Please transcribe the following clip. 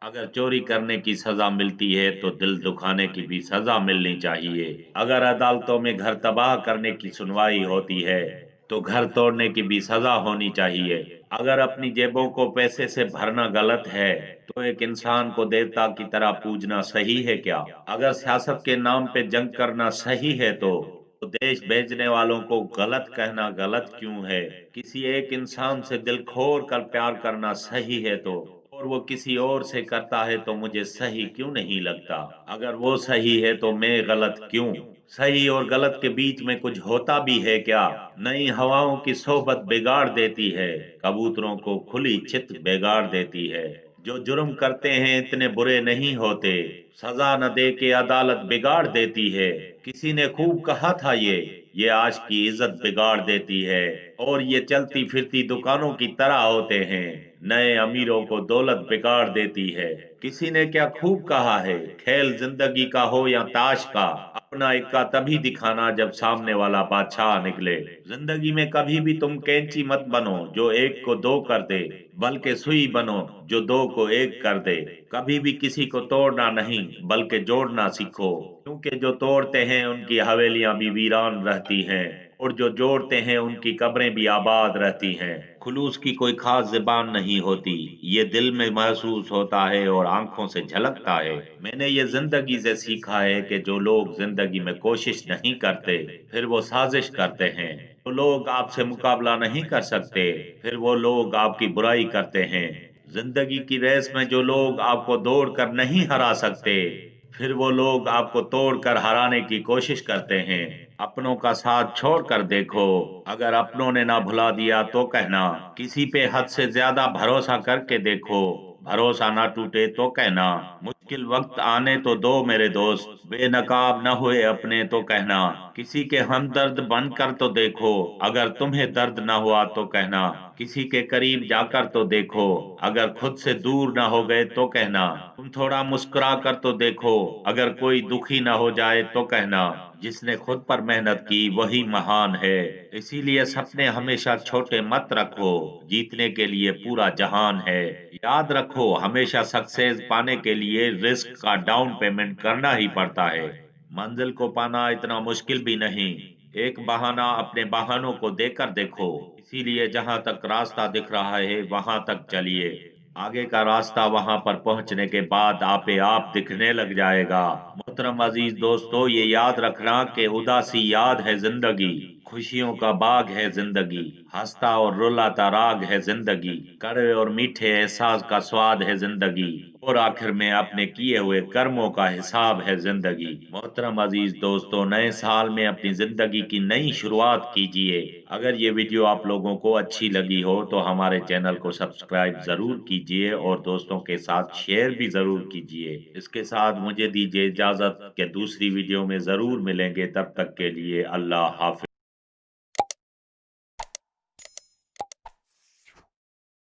अगर चोरी करने की सजा मिलती है तो दिल दुखाने की भी सजा मिलनी चाहिए। अगर अदालतों में घर तबाह करने की सुनवाई होती है तो घर तोड़ने की भी सजा होनी चाहिए। अगर अपनी जेबों को पैसे से भरना गलत है तो एक इंसान को देवता की तरह पूजना सही है क्या? अगर सियासत के नाम पे जंग करना सही है तो देश भेजने वालों को गलत कहना गलत क्यों है? किसी एक इंसान से दिल खोल कर प्यार करना सही है तो और वो किसी और से करता है तो मुझे सही क्यों नहीं लगता? अगर वो सही है तो मैं गलत क्यों? सही और गलत के बीच में कुछ होता भी है क्या? नई हवाओं की सोहबत बिगाड़ देती है, कबूतरों को खुली चित बिगाड़ देती है। जो जुर्म करते हैं इतने बुरे नहीं होते, सजा न दे के अदालत बिगाड़ देती है। किसी ने खूब कहा था ये आज की इज्जत बिगाड़ देती है और ये चलती फिरती दुकानों की तरह होते हैं, नए अमीरों को दौलत बिगाड़ देती है। किसी ने क्या खूब कहा है, खेल जिंदगी का हो या ताश का, अपना इक्का तभी दिखाना जब सामने वाला बादशाह निकले। जिंदगी में कभी भी तुम कैंची मत बनो जो एक को दो कर दे, बल्कि सुई बनो जो दो को एक कर दे। कभी भी किसी को तोड़ना नहीं बल्कि जोड़ना सीखो, क्योंकि जो तोड़ते हैं उनकी हवेलियां भी वीरान रहती हैं और जो जोड़ते हैं उनकी कब्रें भी आबाद रहती हैं। खुलूस की कोई खास ज़बान नहीं होती, ये दिल में महसूस होता है और आंखों से झलकता है। मैंने ये जिंदगी से सीखा है कि जो लोग जिंदगी में कोशिश नहीं करते, फिर वो साजिश करते हैं। जो लोग आपसे मुकाबला नहीं कर सकते, फिर वो लोग आपकी बुराई करते हैं। जिंदगी की रेस में जो लोग आपको दौड़ कर नहीं हरा सकते, फिर वो लोग आपको तोड़कर हराने की कोशिश करते हैं। अपनों का साथ छोड़ कर देखो, अगर अपनों ने ना भुला दिया तो कहना। किसी पे हद से ज्यादा भरोसा करके देखो, भरोसा ना टूटे तो कहना। मुश्किल वक्त आने तो दो मेरे दोस्त, बेनकाब न हुए अपने तो कहना। किसी के हमदर्द बनकर तो देखो, अगर तुम्हें दर्द न हुआ तो कहना। किसी के करीब जाकर तो देखो, अगर खुद से दूर न हो गए तो कहना। तुम थोड़ा मुस्कुरा कर तो देखो, अगर कोई दुखी न हो जाए तो कहना। जिसने खुद पर मेहनत की वही महान है, इसीलिए सपने हमेशा छोटे मत रखो, जीतने के लिए पूरा जहान है। याद रखो, हमेशा सक्सेस पाने के लिए रिस्क का डाउन पेमेंट करना ही पड़ता है। मंजिल को पाना इतना मुश्किल भी नहीं, एक बहाना अपने बहानों को देकर देखो। इसीलिए जहां तक रास्ता दिख रहा है वहां तक चलिए, आगे का रास्ता वहां पर पहुंचने के बाद आपे आप दिखने लग जाएगा। मोहतरम अजीज दोस्तों, ये याद रखना कि उदासी याद है जिंदगी, खुशियों का बाग है जिंदगी, हंसता और रुलाता राग है जिंदगी, कड़वे और मीठे एहसास का स्वाद है जिंदगी, और आखिर में अपने किए हुए कर्मों का हिसाब है जिंदगी। मोहतरम अजीज दोस्तों, नए साल में अपनी जिंदगी की नई शुरुआत कीजिए। अगर ये वीडियो आप लोगों को अच्छी लगी हो तो हमारे चैनल को सब्सक्राइब जरूर कीजिए और दोस्तों के साथ शेयर भी जरूर कीजिए। इसके साथ मुझे दीजिए इजाजत कि दूसरी वीडियो में जरूर मिलेंगे, तब तक के लिए अल्लाह हाफिज।